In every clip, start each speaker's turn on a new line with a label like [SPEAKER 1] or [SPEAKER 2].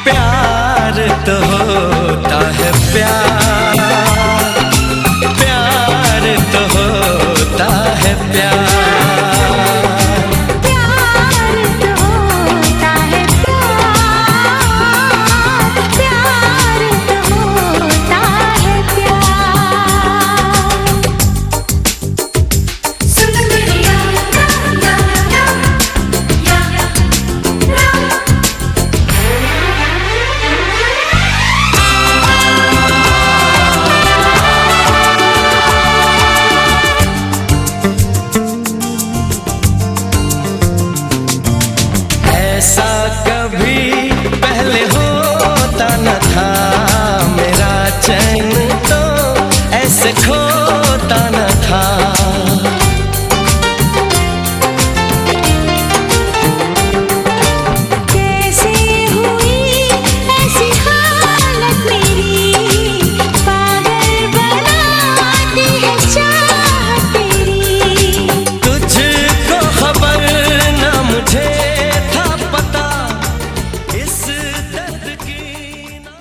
[SPEAKER 1] प्यार तो होता है प्यार, प्यार तो होता है प्यार। ऐसा कभी पहले होता न था, मेरा चैन तो ऐसे खोता न था।
[SPEAKER 2] कैसे हुई ऐसी हालत मेरी, पागल बनाती है चाहत तेरी।
[SPEAKER 1] तुझको खबर न मुझे इस दर्द की ना।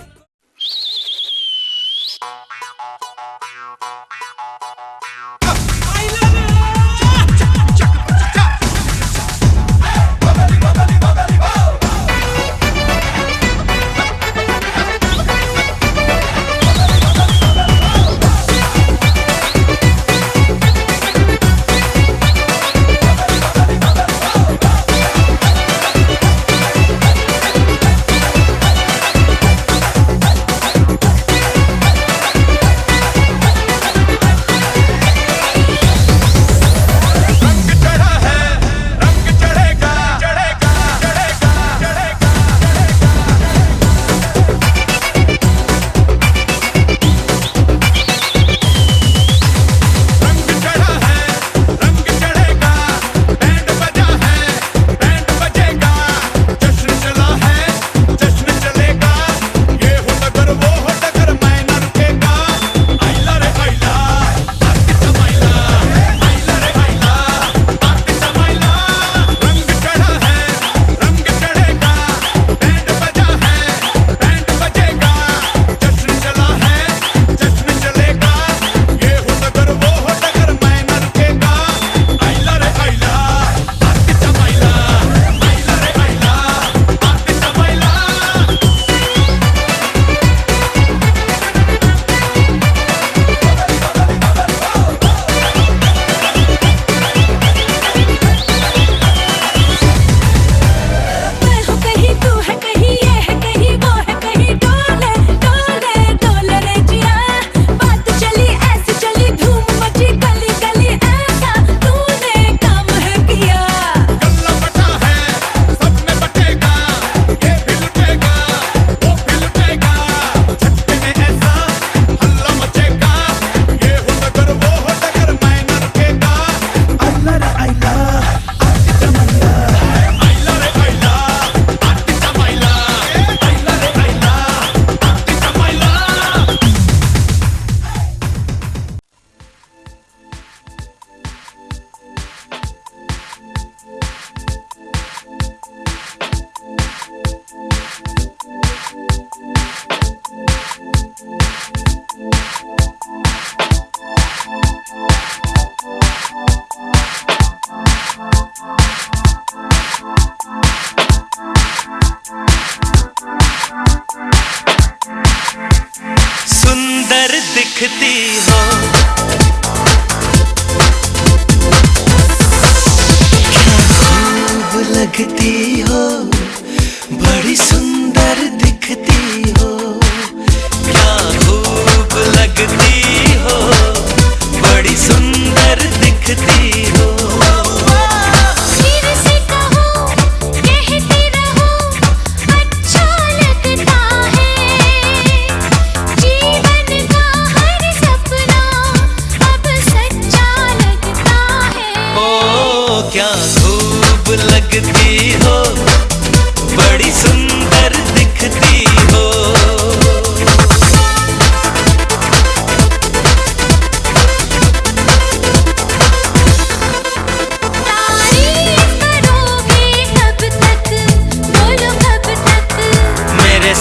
[SPEAKER 1] दिखती हो खूब लगती हो, बड़ी सुंदर दिखती हो, क्या खूब लगती हो, बड़ी सुंदर दिखती हो। क्या खूब लगती हो।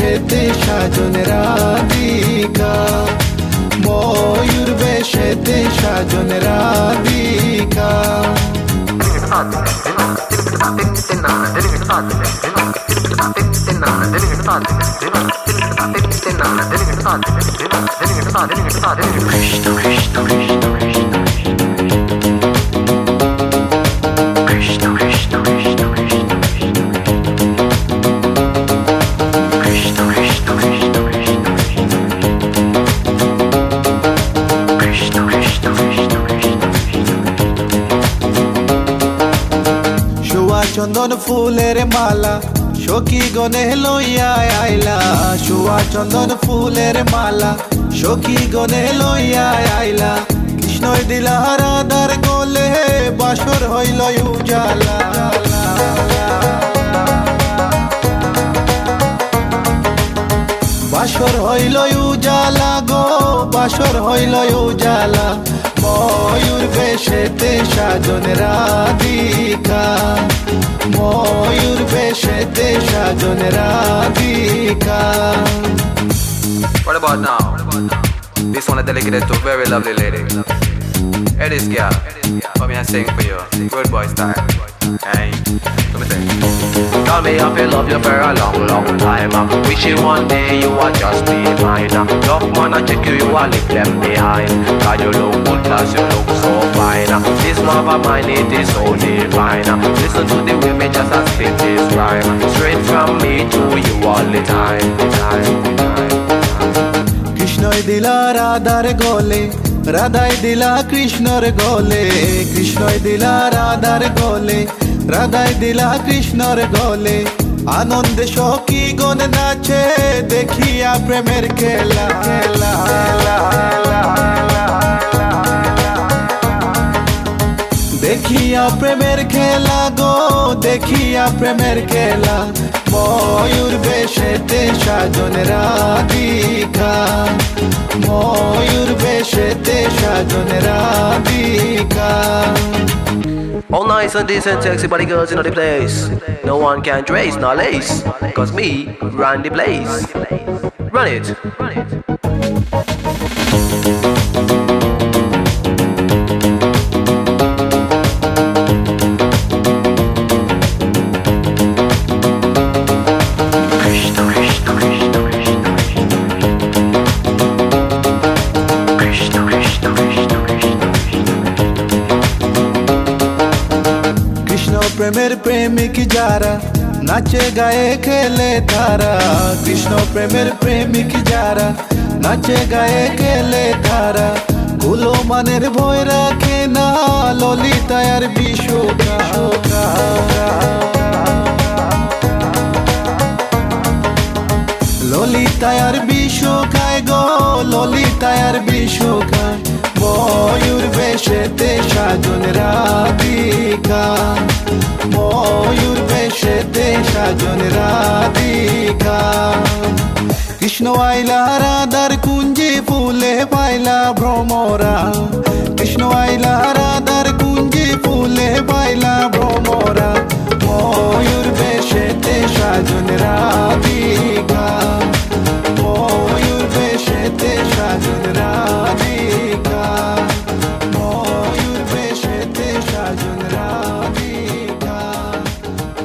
[SPEAKER 3] বেশেতে সাজন রাধিকা, ময়ূর বেশেতে সাজন Radhika.
[SPEAKER 1] Krishna Krishna Krishna Krishna Krishna Krishna Krishna Krishna Krishna Krishna Krishna Krishna Krishna
[SPEAKER 3] শুয়া চন্দন ফুলের মালা সখী গনে লইয়া আইলা, শুয়া চন্দন ফুলের মালা সখী গনে লইয়া আইলা। কৃষ্ণই দিলা রাধার গলে বাসর হইল উজালা, বাসর হইল উজালা গো, বাসর হইল উজালা। ময়ূর বেশেতে সাজন রাধিকা, ময়ূর বেশেতে সাজন Radhika.
[SPEAKER 4] What about now? This one is dedicated to a very lovely lady. Hey, this girl, come here and sing for you. Good boy style. Hey, let me sing.
[SPEAKER 5] Tell me if you love you for a long, long time. Wishing one day you would just be mine. Love man, I check you, you will leave them behind. God, you look good, cause you look so fine. This love of mine, it is so divine. Listen to the way me just a spit this rhyme. Straight from me to you all the time.
[SPEAKER 3] কৃষ্ণই দিলা রাধার গলে, রাধাই দিলা কৃষ্ণর গলে, কৃষ্ণই দিলা রাধার গলে, রাধাই দিলা কৃষ্ণর গলে। আনন্দে সখী গণ নাচে দেখিয়া প্রেমের খেলা, দেখিয়া প্রেমের খেলা গো, দেখিয়া প্রেমের খেলা। ময়ূর বেশেতে সাজন রাধিকা, ময়ূর বেশেতে সাজন Radhika.
[SPEAKER 5] All nice and decent, sexy body girls in the place. No one can trace nor lace, cause me run the place. Run it.
[SPEAKER 1] Krishna Krishna Krishna Krishna Krishna Krishna
[SPEAKER 3] Krishna প্রেমের প্রেমিক যারা নাচে গায়ে খেলে তারা, কৃষ্ণ প্রেমের প্রেমিক যারা নাচে গায়ে খেলে তারা। কুলো মানের ভয় রাখে না ললিতায়ার বিশ্বকা, ললিতায়ার বিশ্বকায় গো, ললিতায়ার বিশ্বকায়। ময়ূর বেশেতে সাজন রাধিকা, ময়ূর বেশেতে সাজন রাধিকা। কৃষ্ণ আইলা রাধার কুঞ্জে ফুলে পাইলা ভ্রমরা, কৃষ্ণ আইলা রাধার কুঞ্জে ফুলে পাইলা ভ্রমরা। ময়ূর বেশেতে সাজন রাধিকা, ময়ূর বেশেতে সাজন রাধিকা, ময়ূর বেশেতে সাজন রাধিকা,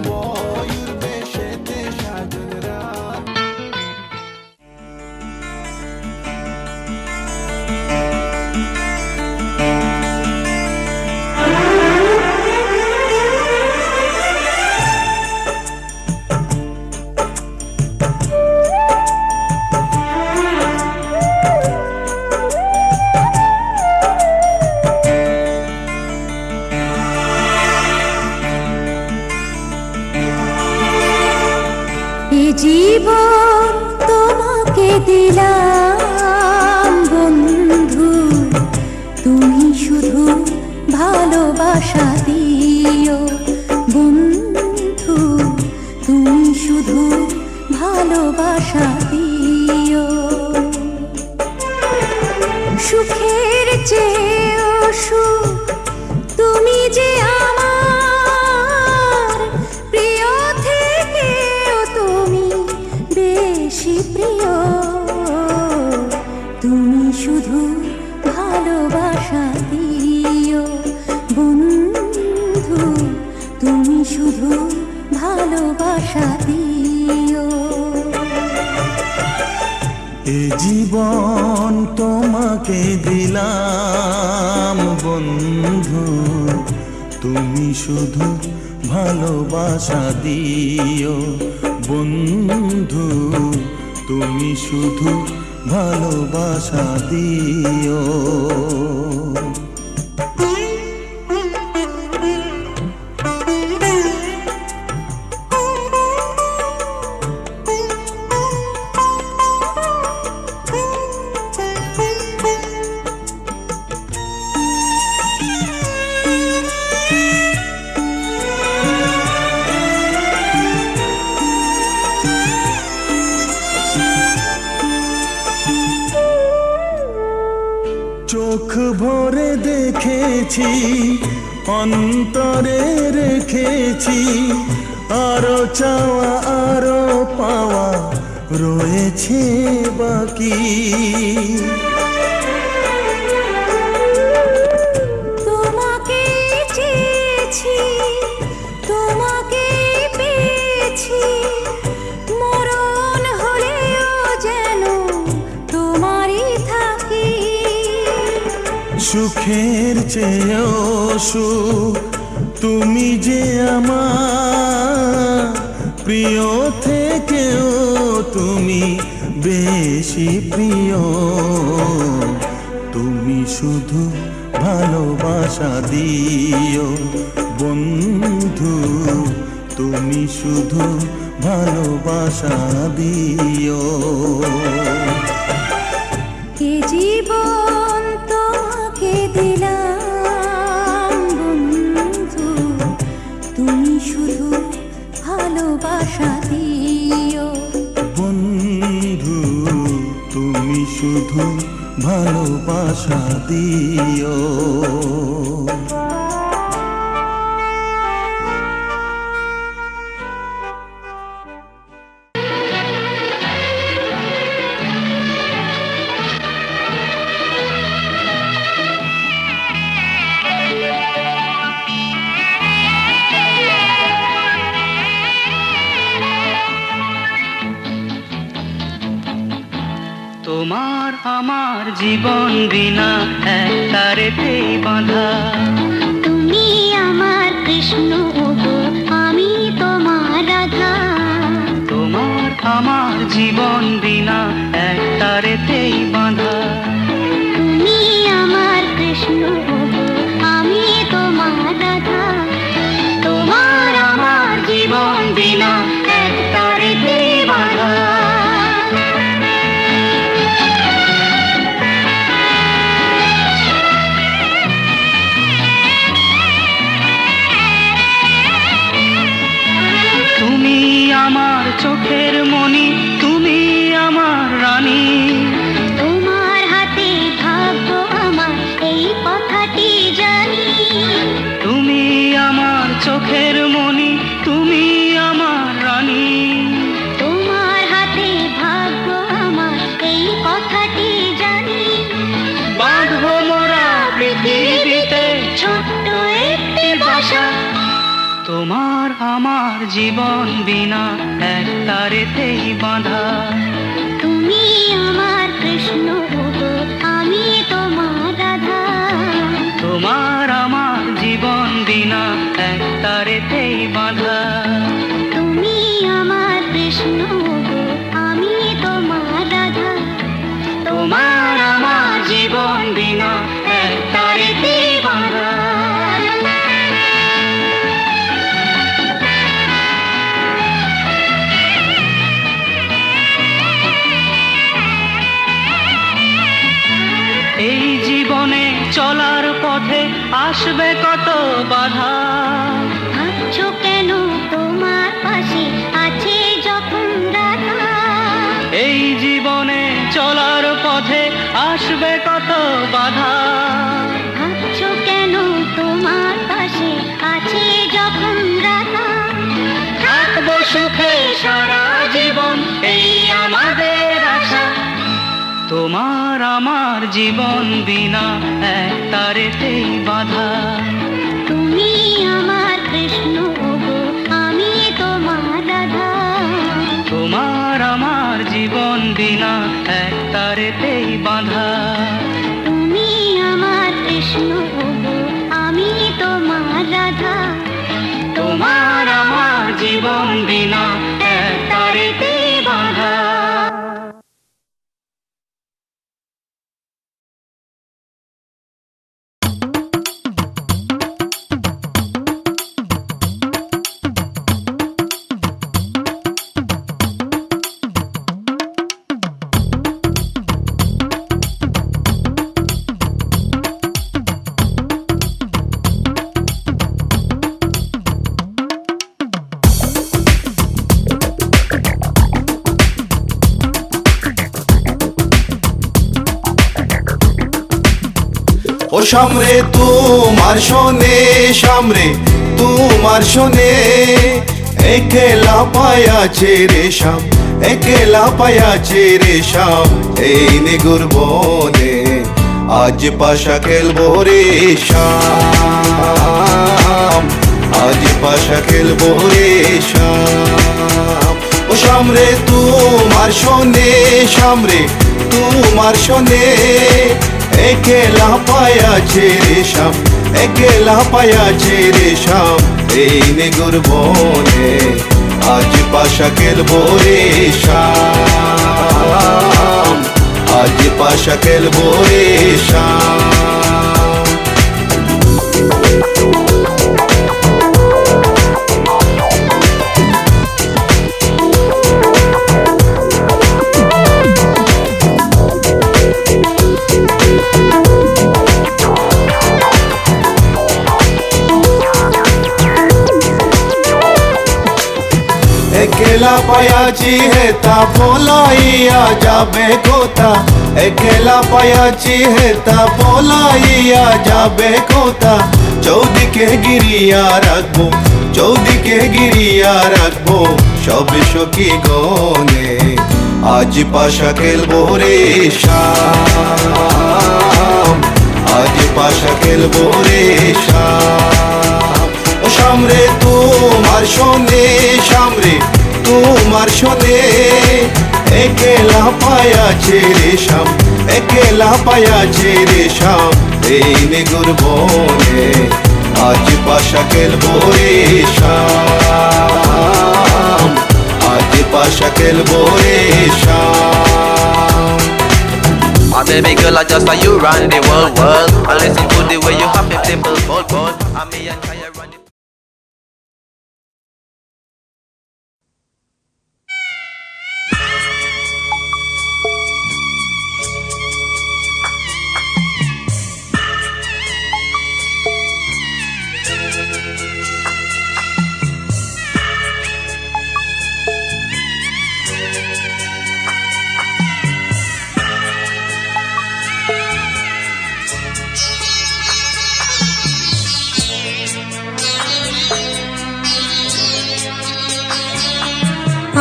[SPEAKER 3] ময়ূর বেশেতে সাজন রাধিকা।
[SPEAKER 2] এ জীবন তোমাকে দিলাম বন্ধু, তুমি শুধু ভালোবাসা দিও বন্ধু, তুমি শুধু ভালোবাসা দিও। সুখের চেয়েও সুখ তুমি যে আমার প্রিয় থেকেও তুমি বেশি শুধু ভালোবাসা দিও বন্ধু, তুমি শুধু ভালোবাসা দিও।
[SPEAKER 3] এ জীবন তোমাকে দিলাম বন্ধু, তুমি শুধু ভালোবাসা দিও বন্ধু, তুমি শুধু ভালোবাসা দিও। চোখ ভরে দেখেছি, অন্তরে রেখেছি, আরো চাওয়া আরো পাওয়া রয়েছে বাকি।
[SPEAKER 2] তোমাকে চেয়েছি, তোমাকে পেয়েছি, মরণ হলেও যেন তোমারই থাকি।
[SPEAKER 3] সুখের চেয়েও সুখ তুমি যে আমার, প্রিয় থেকেও তুমি বেশি প্রিয়। তুমি শুধু ভালোবাসা দিও বন্ধু, তুমি শুধু ভালোবাসা দিও।
[SPEAKER 2] এ জীবন তোমাকে দিলাম বন্ধু, তুমি শুধু ভালোবাসা দিও
[SPEAKER 3] বন্ধু, তুমি শুধু ভালোবাসা দিও।
[SPEAKER 1] তোমার আমার জীবন বিনা এক তারেতেই বাঁধা।
[SPEAKER 2] তুমি আমার কৃষ্ণ গো, আমি তোমার রাধা।
[SPEAKER 1] তোমার আমার জীবন বিনা এক তারেতেই বাঁধা।
[SPEAKER 2] তুমি আমার কৃষ্ণ গো, আমি তোমার রাধা।
[SPEAKER 1] তোমার আমার জীবন বিনা এক তারেতেই বাঁধা। তুমি আমার চোখের মণি, তুমি আমার রানী।
[SPEAKER 2] তোমার হাতে ভাগ্য আমার, এই কথাটি জানি।
[SPEAKER 1] তুমি আমার চোখের মণি, তুমি আমার রানী।
[SPEAKER 2] তোমার হাতে ভাগ্য আমার, এই কথাটি জানি।
[SPEAKER 1] বাঁধবো মোরা পৃথিবীতে
[SPEAKER 2] ছোট্ট একটি বাসা।
[SPEAKER 1] তোমার আমার জীবন বিনা এক তারেতেই বাঁধা।
[SPEAKER 2] তুমি আমার কৃষ্ণ গো, আমি তোমার রাধা।
[SPEAKER 1] তোমার আমার জীবন বিনা এক তারেতেই বাঁধা।
[SPEAKER 2] তুমি আমার কৃষ্ণ গো, আমি তোমার রাধা।
[SPEAKER 1] তোমার আমার জীবন বিনা এক তারেতেই বাঁধা। এই জীবনে চলার পথে আসবে কত বাধা।
[SPEAKER 2] ভাবছো কেন তোমার পাশে আছে যখন রাধা।
[SPEAKER 1] এই জীবনে চলার পথে আসবে কত বাধা।
[SPEAKER 2] ভাবছো কেন তোমার পাশে আছে যখন রাধা।
[SPEAKER 1] থাকবো সুখে সারা জীবন, এই আমাদের আশা। তোমার আমার জীবন বিনা এক তারেতেই বাঁধা।
[SPEAKER 2] তুমি আমার কৃষ্ণ ওগো, আমি তোমার রাধা।
[SPEAKER 1] তোমার আমার জীবন বিনা এক তারেতেই বাঁধা।
[SPEAKER 2] তুমি আমার কৃষ্ণ ওগো, আমি তোমার রাধা।
[SPEAKER 1] তোমার আমার জীবন বিনা এক তারেতেই বাঁধা।
[SPEAKER 3] ও সামরে তোমার শোনে, সামরে তোমার শোনে, একলা পায়াছে রে শাম, একলা পায়াছে রে শাম, এই নিগুর বনে আজ পাশা খেলবো রে শাম, আজ পাশা খেলবো রে শাম। ও সামরে তোমার শোনে, সামরে তোমার শোনে, একলা পায়াছে রে শাম, একলা পায়াছে রে শাম, এই নিগুর বনে আজ পাশা খেলবো রে শাম, আজ পাশা খেলবো রে শাম। একলা পায়াছি হেতা পলাইয়া যাবে কোথা, একলা পায়াছি হেতা পলাইয়া যাবে কোথা, চৌদিকে গিরিয়া রাখবো, চৌদিকে গিরিয়া রাখবো সব সখী গনে, আজ পাশা খেলবো রে শাম, আজ পাশা খেলবো রে শাম। ও সামরে তোমার শোনে, সামরে তোমার শোনে, একলা পায়াছে রে শাম, একলা পায়াছে রে শাম, এই নিগুর বনে আজ পাশা খেলবো রে শাম, আজ পাশা খেলবো রে শাম।
[SPEAKER 5] My baby girl, I just saw you run the world, world. I listen to the way you have it, simple, bold, bold. I'm me and Kaya running.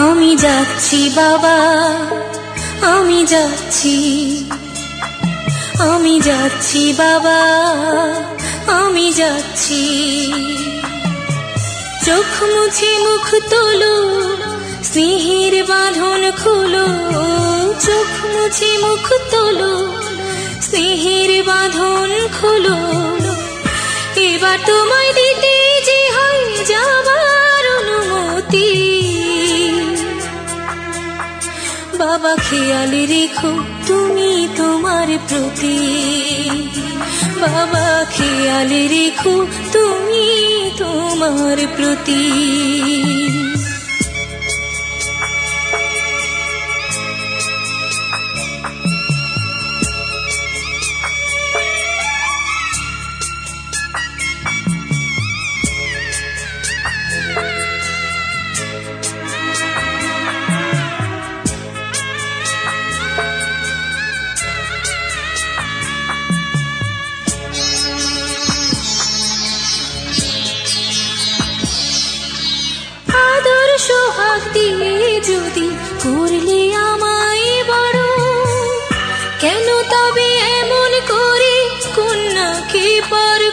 [SPEAKER 2] আমি যাচ্ছি বাবা, আমি যাচ্ছি, আমি যাচ্ছি বাবা, আমি যাচ্ছি। চোখ মুছে মুখ তোলো, স্নেহের বাঁধন খুলো, চোখ মুছে মুখ তোলো, স্নেহের বাঁধন খুলো। এবার তোমায় দিতে যে হয় যাবার অনুমতি, বাবা খেয়াল রেখো তুমি তোমার প্রতি, বাবা খেয়াল রেখো তুমি তোমার প্রতি।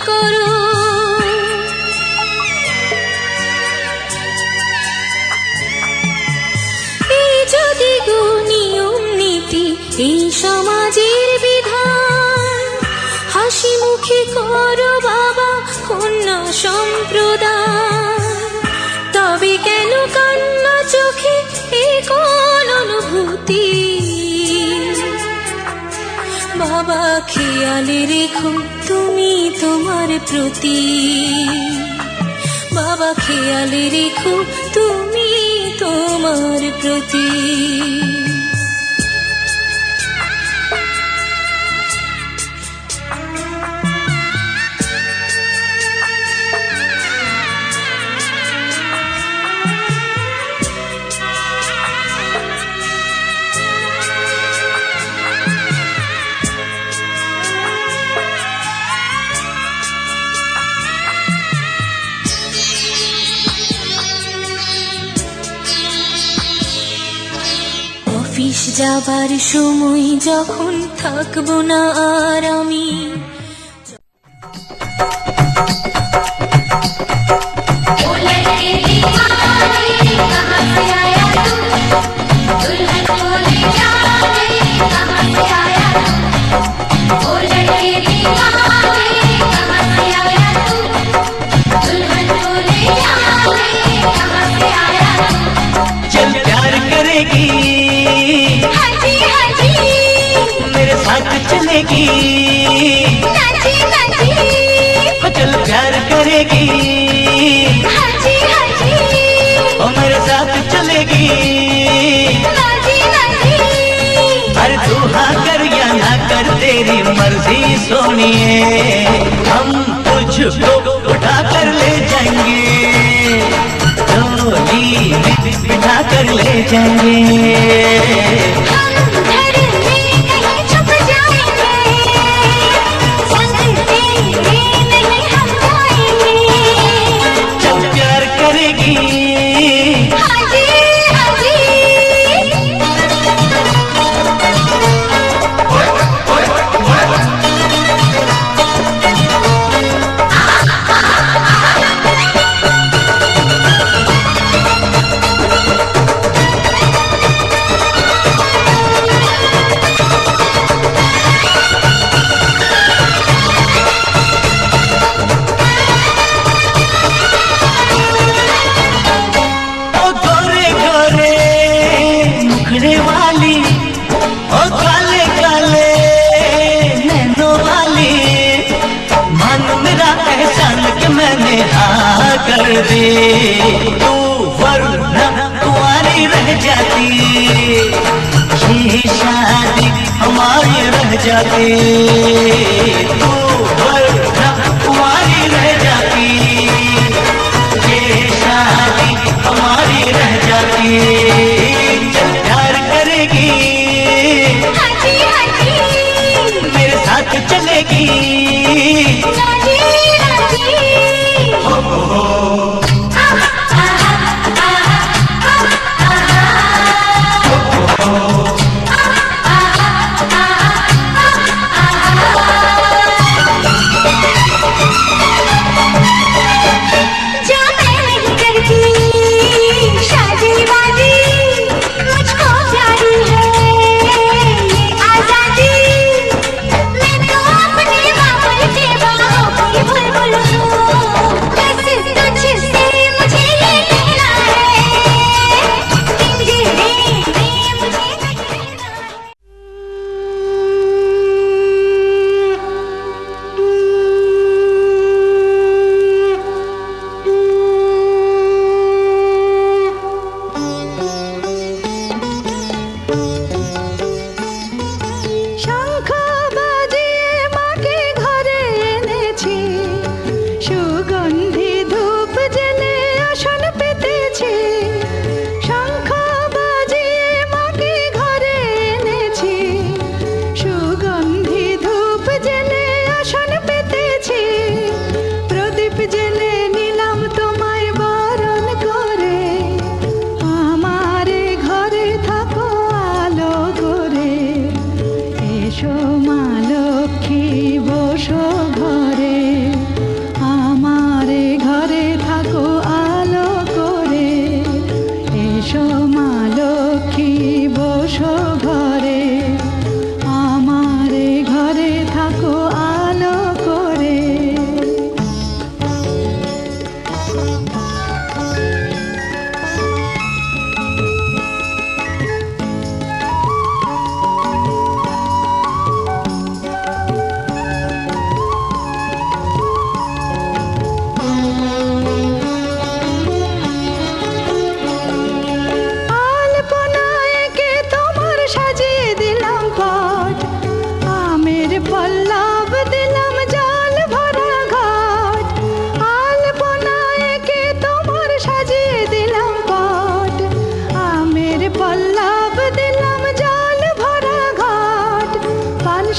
[SPEAKER 2] করো। এই যদি গো নিয়ম নীতি, এই সমাজের বিধান, হাসি মুখে করো বাবা কন্যা সম্প্রদায়। তবে কেন কান্না চোখে এ কোন অনুভূতি? বাবা খেয়ালে রেখো তুমি তোমার প্রতি, বাবা খেয়ালে রেখো তুমি তোমার প্রতি। অফিস যাবার সময় যখন থাকবো না আর আমি,
[SPEAKER 1] चल प्यार करेगी
[SPEAKER 2] हाजी हाजी
[SPEAKER 1] मेरे साथ चलेगी,
[SPEAKER 2] नाची नाची
[SPEAKER 1] चल प्यार करेगी
[SPEAKER 2] हाजी हाजी
[SPEAKER 1] ओ मेरे साथ चलेगी।
[SPEAKER 2] नाची नाची
[SPEAKER 1] अरे तू हाँ कर या ना कर तेरी मर्जी सोनिए, हम तुझको उठा कर ले जाएंगे, डोली में बिठा कर ले जाएंगे।
[SPEAKER 2] हम घर में कहीं छुप जाएंगे, संग तेरे नहीं हम जाएंगे।
[SPEAKER 1] जब प्यार करेगी
[SPEAKER 2] हाजी हाजी
[SPEAKER 1] ओ गोरे गोरे मुखड़े वाली, ओ काले काले नैनों वाली, मान मेरा एहसान कि मैंने हाँ कर दी, तू वरना कुंवारी रह जाती, ये शादी हमारी रह जाती, तू वरना कुंवारी रह जाती, ये शादी हमारी रह जाती। चल प्यार करेगी
[SPEAKER 2] हाजी हाजी
[SPEAKER 1] मेरे साथ चलेगी,
[SPEAKER 2] नाची नाची जो मैं नहीं करती शादी वादी, मुझको प्यारी है ये आजादी। मैं तो अपने बाबुल के बाहों की बुलबुल हूँ, बस तुझसे मुझे ये कहना है, पिंजरे में मुझे बैठना है। শঙ্খ বাজিয়ে মাকে ঘরে এনেছি, সুগন্ধি ধূপ জেলে আসন পেতেছি। শঙ্খ বাজিয়ে মাকে ঘরে এনেছি, সুগন্ধি ধূপ জেলে আসন পেতেছি। প্রদীপ জেলে নিলাম তোমায় বরণ করে, আমারে ঘরে থাকো আলো করে। এসো মা লক্ষ্মী বসো ঘরে,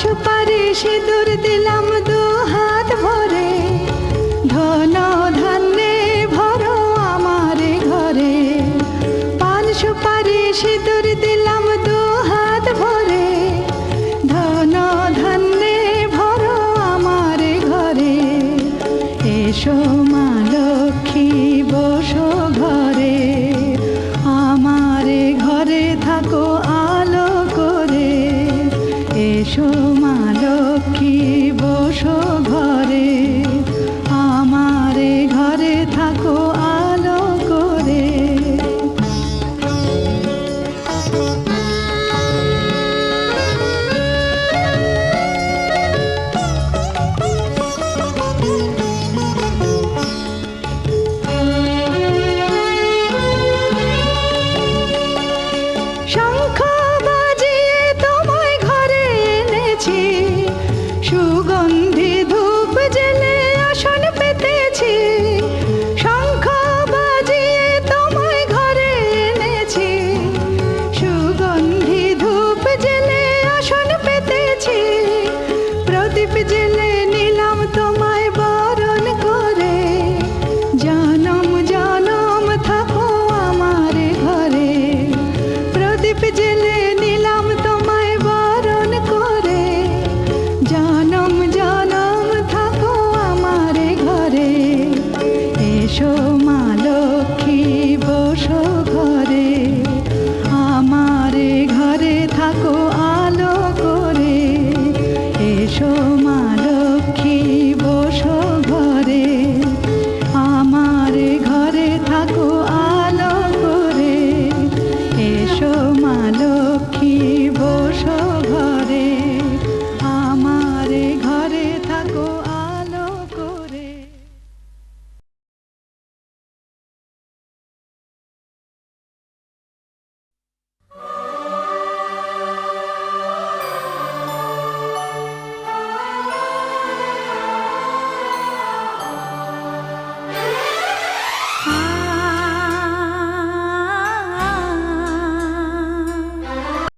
[SPEAKER 6] সুপারি সিঁদুর দিলাম দু হাত ভরে, ধন ধান্যে ভরো আমারে ঘরে। পান সুপারি সিঁদুর দিলাম দু হাত ভরে, ধন ধান্যে ভরো আমারে ঘরে। এসো মা লক্ষ্মী বসো ঘরে, আমারে ঘরে থাকো আলো করে। এসো মা